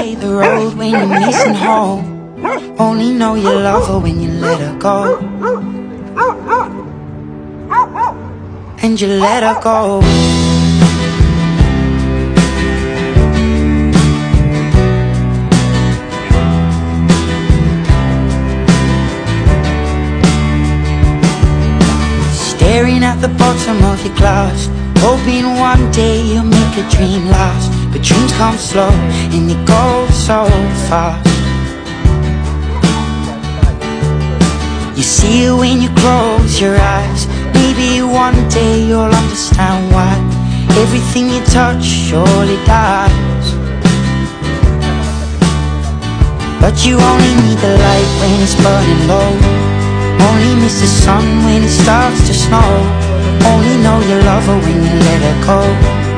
away the road when you're missing home. Only know you love her when you let her go. And you let her go. Staring at the bottom of your glass, hoping one day you'll make a dream last. But dreams come slow and they go so fast. You see it when you close your eyes. Maybe one day you'll understand why everything you touch surely dies. But you only need the light when it's burning low. Only miss the sun when it starts to snow. Only know you love her when you let her go.